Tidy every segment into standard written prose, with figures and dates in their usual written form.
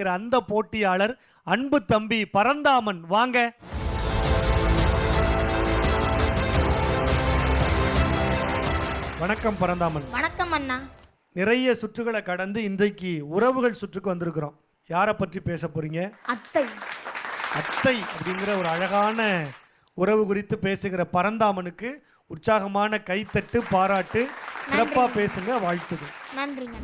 இருக்கிற அந்த போட்டியாளர் அன்பு தம்பி பரந்தாமன். வாங்க. வணக்கம் பரந்தாமன். வணக்கம் அண்ணா. நிறைய சுற்றுகளை கடந்து இன்றைக்கு உறவுகள் சுற்றுக்கு வந்திருக்கிறோம். யாரை பற்றி பேச போறீங்க? அத்தை. அத்தை அப்படிங்கிற ஒரு அழகான உறவு குறித்து பேசுகிற பரந்தாமனுக்கு உற்சாகமான கைத்தட்டு, பாராட்டு. சிறப்பா பேசுங்க, வாழ்த்துகள். நன்றிங்க.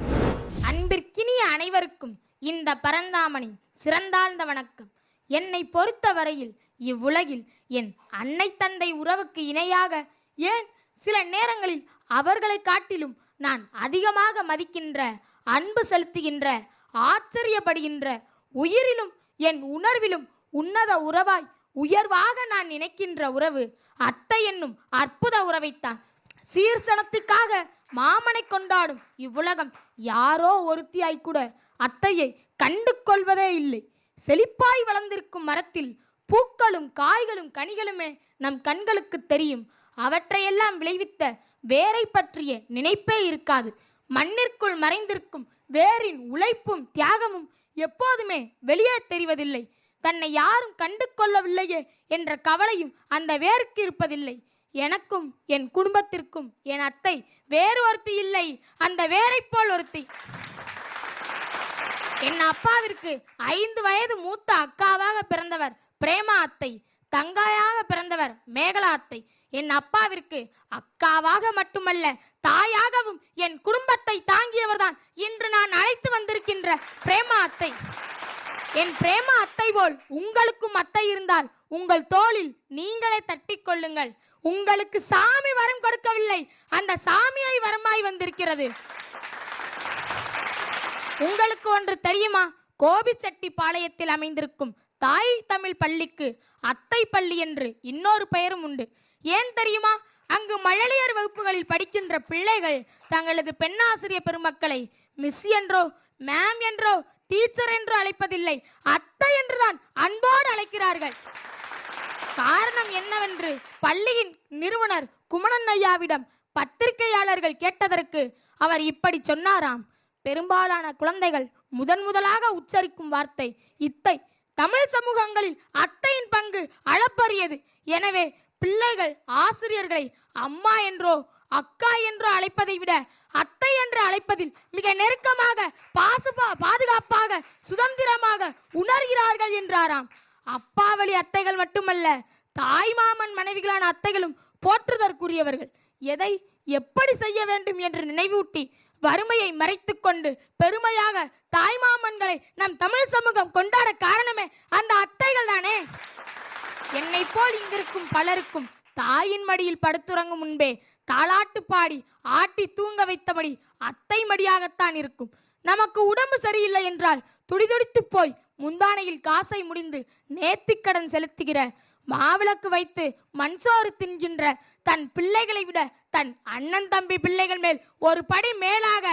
அன்பிற்கினிய அனைவருக்கும் இந்த பரந்தாமனின் சிறந்தாழ்ந்த வணக்கம். என்னை பொறுத்தவரையில் இவ்வுலகில் என் அன்னை தந்தை உறவுக்கு இணையாக, ஏன் சில நேரங்களில் அவர்களை காட்டிலும் நான் அதிகமாக மதிக்கின்ற, அன்பு செலுத்துகின்ற, ஆச்சரியப்படுகின்ற, உயிரிலும் என் உணர்விலும் உன்னத உறவாய் உயர்வாக நான் நினைக்கின்ற உறவு அத்தை என்னும் அற்புத உறவைத்தான். சீர்சனத்துக்காக மாமனை கொண்டாடும் இவ்வுலகம் யாரோ ஒருத்தியாய் கூட அத்தையை கண்டு கொள்வதே இல்லை. செழிப்பாய் வளர்ந்திருக்கும் மரத்தில் பூக்களும் காய்களும் கனிகளுமே நம் கண்களுக்கு தெரியும். அவற்றையெல்லாம் விளைவித்த வேரை பற்றிய நினைப்பே இருக்காது. மண்ணிற்குள் மறைந்திருக்கும் வேரின் உழைப்பும் தியாகமும் எப்போதுமே வெளியே தெரிவதில்லை. தன்னை யாரும் கண்டு கொள்ளவில்லையே என்ற கவலையும் அந்த வேருக்கு இருப்பதில்லை. எனக்கும் என் குடும்பத்திற்கும் என் அத்தை வேறு ஒருத்தி இல்லை, அந்த வேரை போல் ஒருத்தி. என் அப்பாவிற்கு 5 வயது மூத்த அக்காவாக பிறந்தவர் பிரேமா அத்தை, தங்காயாக பிறந்தவர் மேகலா அத்தை. என் அப்பாவிற்கு அக்காவாக மட்டுமல்ல, தாயாகவும் என் குடும்பத்தை தாங்கியவர்தான் இன்று நான் அழைத்து வந்திருக்கின்ற பிரேமா அத்தை. என் பிரேமா அத்தை போல் உங்களுக்கும் அத்தை இருந்தால் உங்கள் தோளில் நீங்களே தட்டி கொள்ளுங்கள். உங்களுக்கு சாமி வரம் கொடுக்கவில்லை, அந்த சாமியை வரமாய் வந்திருக்கிறது. உங்களுக்கு ஒன்று தெரியுமா? கோபிச்செட்டிப்பாளையத்தில் அமைந்திருக்கும் தாய் தமிழ் பள்ளிக்கு அத்தை பள்ளி என்று இன்னொரு பெயரும் உண்டு. ஏன் தெரியுமா? அங்கு மழலையர் வகுப்புகளில் படிக்கின்ற பிள்ளைகள் தங்களது பெண்ணாசிரியர் பெருமக்களை மிஸ் என்றோ, மேம் என்றோ, டீச்சர் என்று அழைப்பதில்லை, அத்தை என்றுதான் அன்போடு அழைக்கிறார்கள். காரணம் என்னவென்று பள்ளியின் நிறுவனர் குமணன் ஐயாவிடம் பத்திரிகையாளர்கள் கேட்டதற்கு அவர் இப்படி சொன்னாராம். பெரும்பாலான குழந்தைகள் முதலாக உச்சரிக்கும் வார்த்தை இத்தை. தமிழ் சமூகங்களில் அத்தையின் பங்கு அளப்பரியது. எனவே பிள்ளைகள் ஆசிரியர்களை அம்மா என்றோ அக்கா என்றோ அழைப்பதை விட அத்தை என்று அழைப்பதில் மிக நெருக்கமாக, பாதுகாப்பாக, சுதந்திரமாக உணர்கிறார்கள் என்றாராம். அப்பாவளி அத்தைகள் மட்டுமல்ல, தாய்மாமன் மனைவிகளான அத்தைகளும் போற்றுதற்குரியவர்கள். எதை எப்படி செய்ய வேண்டும் என்று நினைவூட்டி வறுமையை மறைத்து கொண்டு பெருமையாக தாய்மாமன்களை நம் தமிழ் சமூகம் கொண்டாட காரணமே அந்த அத்தைகள் தானே. என்னை போல் இங்கிருக்கும் பலருக்கும் தாயின் மடியில் படுத்துறங்கும் முன்பே தாலாட்டு பாடி ஆட்டி தூங்க வைத்தபடி அத்தை மடியாகத்தான் இருக்கும். நமக்கு உடம்பு சரியில்லை என்றால் துடிதுடித்து போய் முந்தானையில் காசை முடிந்து நேர்த்திக்கடன் செலுத்துகிற, மாவிளக்கு வைத்து மண்சோறு தின்கின்ற தன் பிள்ளைகளை விட தன் அண்ணன் தம்பி பிள்ளைகள் மேல் ஒரு படி மேலாக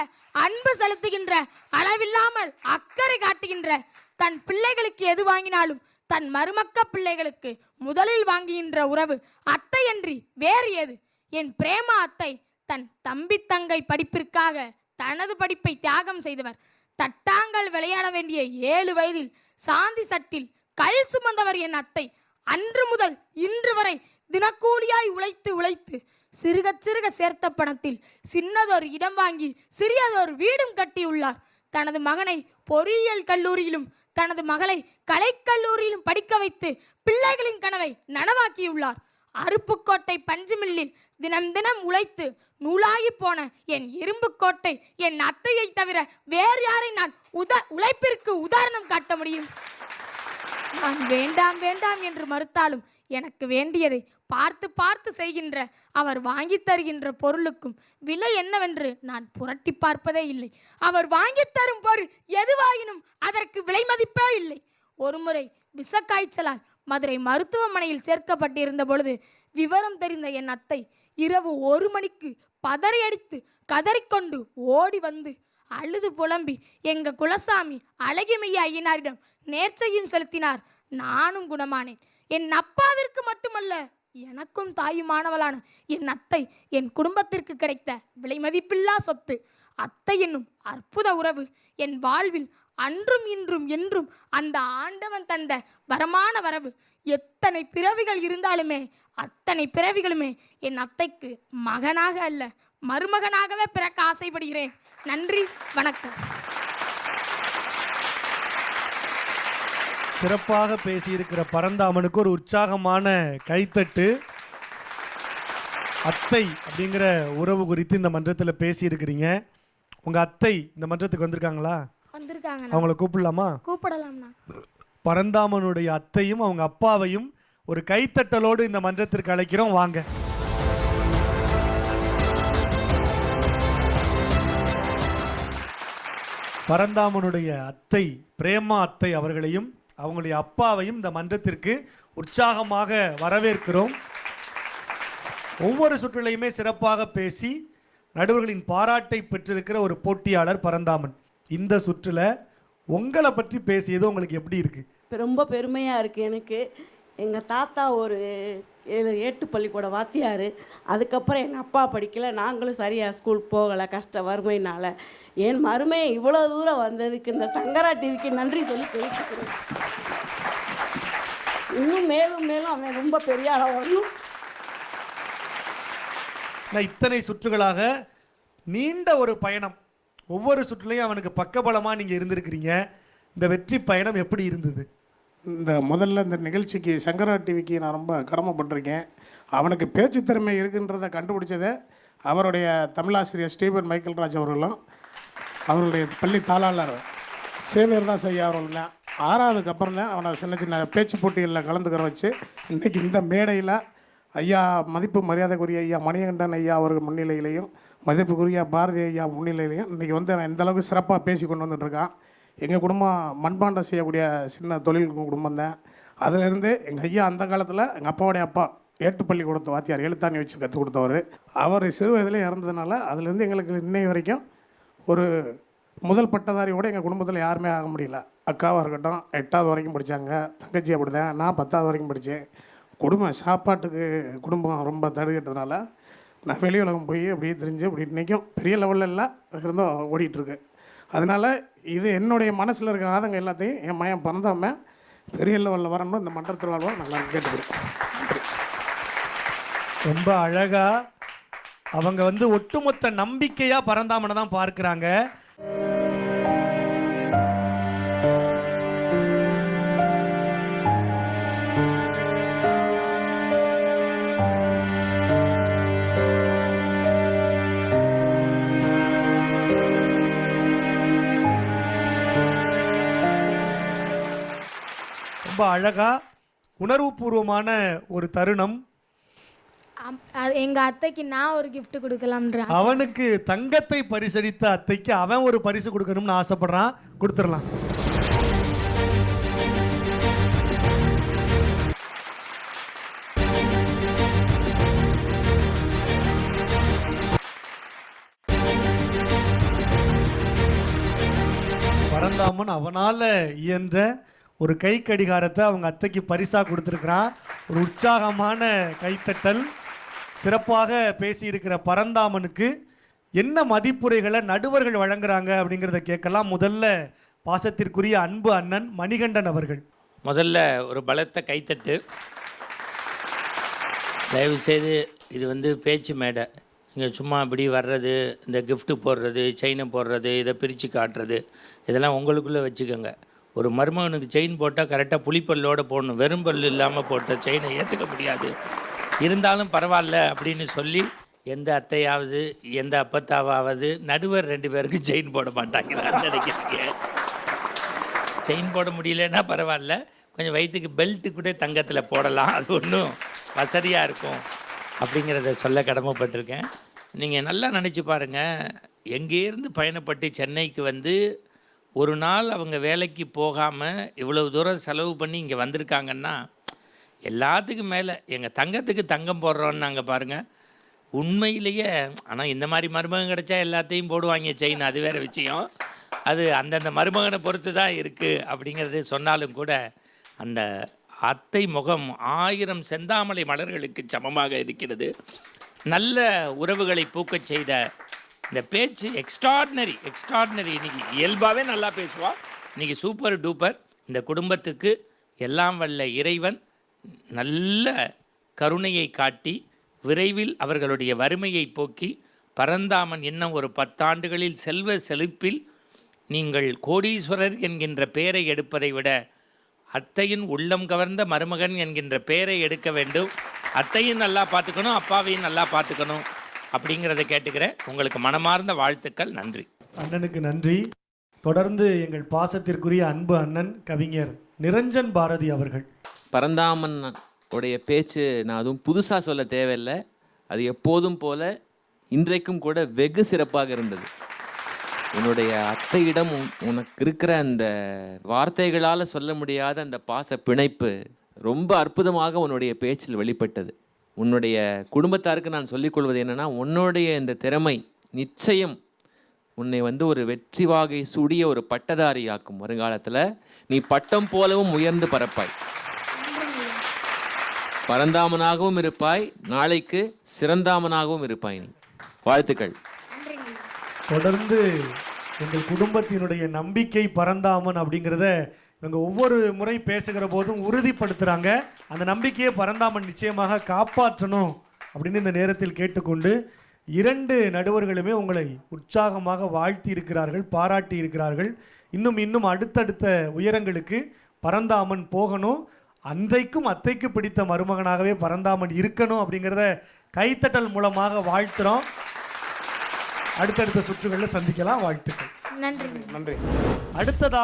அன்பு செலுத்துகின்ற, அளவில்லாமல் அக்கறை காட்டுகின்ற, தன் பிள்ளைகளுக்கு எது வாங்கினாலும் தன் மருமக்க பிள்ளைகளுக்கு முதலில் வாங்குகின்ற உறவு அத்தை அன்றி வேறு எது? என் பிரேமா அத்தை தன் தம்பி தங்கை படிப்பிற்காக தனது படிப்பை தியாகம் செய்தவர். தட்டாங்கள் விளையாட வேண்டிய 7 வயதில் சாந்தி சட்டில் கல் சுமந்தவர் என் அத்தை. அன்று முதல் இன்று வரை தினக்கூலியாய் உழைத்து சிறுக சிறுக சேர்த்த பணத்தில் சின்னதொரு இடம் வாங்கி சிறியதொரு வீடும் கட்டியுள்ளார். தனது மகனை பொறியியல் கல்லூரியிலும் தனது மகளை கலைக்கல்லூரியிலும் படிக்க வைத்து பிள்ளைகளின் கனவை நனவாக்கியுள்ளார். அருப்புக்கோட்டை பஞ்சுமில்லில் தினம் உழைத்து நூலாகி போன என் இரும்புக்கோட்டை என் அத்தையை தவிர வேறு யாரை நான் உழைப்பிற்கு உதாரணம் காட்ட முடியும்? நான் வேண்டாம் வேண்டாம் என்று மறுத்தாலும் எனக்கு வேண்டியதை பார்த்து செய்கின்ற அவர் வாங்கி தருகின்ற பொருளுக்கும் விலை என்னவென்று நான் புரட்டி பார்ப்பதே இல்லை. அவர் வாங்கி தரும் பொருள் எதுவாயினும் அதற்கு விலை மதிப்பே இல்லை. ஒருமுறை விஷக்காய்ச்சலால் மதுரை மருத்துவமனையில் சேர்க்கப்பட்டிருந்த பொழுது விவரம் தெரிந்த என் அத்தை இரவு 1 மணிக்கு பதறியடித்து கதறிக்கொண்டு ஓடி வந்து அழுது புலம்பி எங்க குலசாமி அழகிமையா ஐயனாரிடம் நேர்ச்சையும் செலுத்தினார். நானும் குணமானேன். என் அப்பாவிற்கு மட்டுமல்ல, எனக்கும் தாயுமானவளான என் அத்தை என் குடும்பத்திற்கு கிடைத்த விலை மதிப்பில்லா சொத்து. அத்தை என்னும் அற்புத உறவு என் வாழ்வில் அன்றும் இன்றும் என்றும் அந்த ஆண்டவன் தந்த வரமான வரவு. எத்தனை பிறவிகள் இருந்தாலுமே அத்தனை பிறவிகளுமே என் அத்தைக்கு மகனாக அல்ல மருமகனாகவே பிறக்க ஆசைப்படுகிறேன். நன்றி, வணக்கம். சிறப்பாக பேசியிருக்கிற பரந்தாமனுக்கு ஒரு உற்சாகமான கைத்தட்டு. அத்தை அப்படிங்கிற உறவு குறித்து இந்த மன்றத்தில் பேசியிருக்கிறீங்க. உங்கள் அத்தை இந்த மன்றத்துக்கு வந்திருக்காங்களா? வந்திருக்காங்க. அவங்கள கூப்பிடலாமா? கூப்பிடலாம்ண்ணா. பரந்தாமனுடைய அத்தையும் அவங்க அப்பாவையும் ஒரு கைத்தட்டலோடு இந்த மன்றத்திற்கு அழைக்கிறோம். வாங்க. பரந்தாமனுடைய அத்தை பிரேமா அத்தை அவர்களையும் அவங்களுடைய அப்பாவையும் இந்த மன்றத்திற்கு உற்சாகமாக வரவேற்கிறோம். ஒவ்வொரு சுற்றுலையுமே சிறப்பாக பேசி நடுவர்களின் பாராட்டை பெற்றிருக்கிற ஒரு போட்டியாளர் பரந்தாமன். இந்த சுற்றுல உங்களை பற்றி பேசியது உங்களுக்கு எப்படி இருக்கு? ரொம்ப பெருமையாக இருக்குது எனக்கு. எங்கள் தாத்தா ஒரு 8 பள்ளிக்கூட வாத்தியார். அதுக்கப்புறம் எங்கள் அப்பா படிக்கலை, நாங்களும் சரியாக ஸ்கூல் போகலை கஷ்ட வறுமையினால். என் மருமை இவ்வளோ தூரம் வந்ததுக்கு இந்த சங்கரா டிவிக்கு நன்றி சொல்லி பேசிக்கிறேன். இன்னும் மேலும் மேலும் அவன் ரொம்ப பெரிய ஆளாக வரணும். இத்தனை சுற்றுகளாக நீண்ட ஒரு பயணம், ஒவ்வொரு சுற்றுலையும் அவனுக்கு பக்கபலமாக நீங்கள் இருந்திருக்கிறீங்க. இந்த வெற்றி பயணம் எப்படி இருந்தது? முதல்ல இந்த நிகழ்ச்சிக்கு சங்கரா டிவிக்கு நான் ரொம்ப கடமைப்பட்டிருக்கேன். அவனுக்கு பேச்சு திறமை இருக்குன்றதை கண்டுபிடிச்சதை அவருடைய தமிழாசிரியர் ஸ்டீபன் மைக்கேல் ராஜ் அவர்களும் அவருடைய பள்ளி தாளாளர் சேவியர் தான் செய்ய அவர்கள் தான். 6வதுக்கு அப்புறம் தான் அவனை சின்ன சின்ன பேச்சு போட்டிகளில் கலந்துக்கிற வச்சு இன்றைக்கி இந்த மேடையில் ஐயா மதிப்பு மரியாதைக்குரிய ஐயா மணிகண்டன் ஐயா அவர்கள் முன்னிலையிலையும் மதிப்புக்குரிய பாரதி ஐயா முன்னிலையிலையும் இன்றைக்கி வந்து அவன் எந்தளவுக்கு சிறப்பாக பேசி கொண்டு வந்துட்டுருக்கான். எங்கள் குடும்பம் மண்பாண்டம் செய்யக்கூடிய சின்ன தொழில் குடும்பம் தான். அதிலிருந்து எங்கள் ஐயா அந்த காலத்தில் எங்கள் அப்பாவுடைய அப்பா 8 பள்ளிக்கூடத்து வாத்தியார் எழுத்தாணி வச்சு கற்றுக் கொடுத்தவர். அவர் சிறு வயதில் இறந்ததுனால அதுலேருந்து எங்களுக்கு இன்னை வரைக்கும் ஒரு முதல் பட்டதாரியோடு எங்கள் குடும்பத்தில் யாருமே ஆக முடியல. அக்காவாக இருக்கட்டும் 8வது வரைக்கும் படித்தாங்க, தங்கச்சி அப்படிதான், நான் 10வது வரைக்கும் படித்தேன். குடும்பம் சாப்பாட்டுக்கு குடும்பம் ரொம்ப தடுக்கிட்டதுனால நான் வெளி உலகம் போய் அப்படியே தெரிஞ்சு அப்படி இன்றைக்கும் பெரிய லெவலில் எல்லாம் இருந்தும் ஓடிட்டுருக்கு. அதனால் இது என்னுடைய மனசில் இருக்க ஆதங்க எல்லாத்தையும் என் மயம் பறந்தாமல் பெரிய லெவலில் வரணும் இந்த மன்றத்தில் வாழ்வோம் நல்லா கேட்டுக்கிறேன். ரொம்ப அழகா அவங்க வந்து ஒட்டுமொத்த நம்பிக்கையா பரந்தாமனை தான் பார்க்கிறாங்க. ரொம்ப அழகா உணர்வுபூர்வமான ஒரு தருணம். எங்க அத்தைக்கு நான் ஒரு gift கொடுக்கலாம்ன்ற. அவனுக்கு தங்கத்தை பரிசளித்த அத்தைக்கு அவன் ஒரு பரிசு கொடுக்கணும்னு ஆசைப்படுறான். கொடுத்துடலாம். பரந்தாமன் அவனால இயன்ற ஒரு கை கடிகாரத்தை அவங்க அத்தைக்கு பரிசா கொடுத்துருக்கிறான். ஒரு உற்சாகமான கைத்தட்டல். சிறப்பாக பேசியிருக்கிற பரந்தாமனுக்கு என்ன மதிப்புரைகளை நடுவர்கள் வழங்குறாங்க அப்படிங்கிறத கேட்கலாம். முதல்ல பாசத்திற்குரிய அன்பு அண்ணன் மணிகண்டன் அவர்கள். முதல்ல ஒரு பலத்த கைத்தட்டு. தயவுசெய்து இது வந்து பேச்சு மேடை. இங்கே சும்மா இப்படி வர்றது, இந்த கிஃப்ட்டு போடுறது, செயினை போடுறது, இதை பிரித்து காட்டுறது, இதெல்லாம் உங்களுக்குள்ளே வச்சுக்கோங்க. ஒரு மருமகனுக்கு செயின் போட்டால் கரெக்டாக புளிப்பல்லோடு போடணும். வெறும் பல் இல்லாமல் போட்ட செயினை ஏற்றுக்க முடியாது. இருந்தாலும் பரவாயில்ல அப்படின்னு சொல்லி எந்த அத்தையாவது எந்த அப்பத்தாவாவது நடுவர் 2 பேருக்கு செயின் போட மாட்டாங்க. நினைக்கிறீங்க செயின் போட முடியலன்னா பரவாயில்ல, கொஞ்சம் வயிற்றுக்கு பெல்ட்டு கூட தங்கத்தில் போடலாம், அது ஒன்றும் வசதியாக இருக்கும் அப்படிங்கிறத சொல்ல கடமைப்பட்டிருக்கேன். நீங்கள் நல்லா நினச்சி பாருங்கள், எங்கேருந்து பயணப்பட்டு சென்னைக்கு வந்து ஒரு நாள் அவங்க வேலைக்கு போகாமல் இவ்வளவு தூரம் செலவு பண்ணி இங்கே வந்திருக்காங்கன்னா எல்லாத்துக்கும் மேலே எங்கள் தங்கத்துக்கு தங்கம் போடுறோன்னு நாங்கள் பாருங்கள். உண்மையிலேயே ஆனால் இந்த மாதிரி மருமகன் கிடச்சா எல்லாத்தையும் போடுவாங்க செயின், அது வேறு விஷயம். அது அந்தந்த மருமகனை பொறுத்து தான் இருக்குது அப்படிங்கிறது சொன்னாலும் கூட அந்த அத்தை முகம் 1000 செந்தாமரை மலர்களுக்கு சமமாக இருக்கிறது. நல்ல உறவுகளை பூக்கச் செய்த இந்த பேச்சு எக்ஸ்ட்ராடினரி. இன்னைக்கு இயல்பாகவே நல்லா பேசுவாள், இன்றைக்கி சூப்பர் டூப்பர். இந்த குடும்பத்துக்கு எல்லாம் வல்ல இறைவன் நல்ல கருணையை காட்டி விரைவில் அவர்களுடைய வறுமையை போக்கி பரந்தாமன் இன்னும் ஒரு 10 ஆண்டுகளில் செல்வ செழிப்பில் நீங்கள் கோடீஸ்வரர் என்கின்ற பெயரை எடுப்பதை விட அத்தையின் உள்ளம் கவர்ந்த மருமகன் என்கின்ற பெயரை எடுக்க வேண்டும். அத்தையும் நல்லா பார்த்துக்கணும், அப்பாவையும் நல்லா பார்த்துக்கணும் அப்படிங்கிறத கேட்டுக்கிறேன். உங்களுக்கு மனமார்ந்த வாழ்த்துக்கள். நன்றி. அண்ணனுக்கு நன்றி. தொடர்ந்து எங்கள் பாசத்திற்குரிய அன்பு அண்ணன் கவிஞர் நிரஞ்சன் பாரதி அவர்கள். பரந்தாமன் உடைய பேச்சு நான் அதுவும் புதுசாக சொல்ல தேவையில்லை. அது எப்போதும் போல இன்றைக்கும் கூட வெகு சிறப்பாக இருந்தது. உன்னுடைய அத்தையிடம் உனக்கு இருக்கிற அந்த வார்த்தைகளால் சொல்ல முடியாத அந்த பாச பிணைப்பு ரொம்ப அற்புதமாக உன்னுடைய பேச்சில் வெளிப்பட்டது. உன்னுடைய குடும்பத்தாருக்கு நான் சொல்லிக்கொள்வது என்னென்னா, உன்னுடைய இந்த திறமை நிச்சயம் உன்னை ஒரு வெற்றி வாகை சூடிய ஒரு பட்டதாரி ஆக்கும். வருங்காலத்தில் நீ பட்டம் போலவும் உயர்ந்து பறப்பாய், பரந்தாமனாகவும் இருப்பாய், நாளைக்கு சிறந்தாமனாகவும் இருப்பாய். நீ வாழ்த்துக்கள். தொடர்ந்து எங்கள் குடும்பத்தினுடைய நம்பிக்கை பரந்தாமன் அப்படிங்கிறத இவங்க ஒவ்வொரு முறை பேசுகிற போதும் உறுதிப்படுத்துகிறாங்க. அந்த நம்பிக்கையை பரந்தாமன் நிச்சயமாக காப்பாற்றணும் அப்படின்னு இந்த நேரத்தில் கேட்டுக்கொண்டு 2 நடுவர்களுமே உங்களை உற்சாகமாக வாழ்த்தி இருக்கிறார்கள், பாராட்டி இருக்கிறார்கள். இன்னும் அடுத்தடுத்த உயரங்களுக்கு பரந்தாமன் போகணும், அன்றைக்கும் அத்தைக்கு பிடித்த மருமகனாகவே பரந்தாமன் இருக்கணும் அப்படிங்கிறத கைத்தட்டல் மூலமாக வாழ்த்துறோம். அடுத்தடுத்த சுற்றுகளில் சந்திக்கலாம். வாழ்த்துக்கள். நன்றி. நன்றி. அடுத்ததாக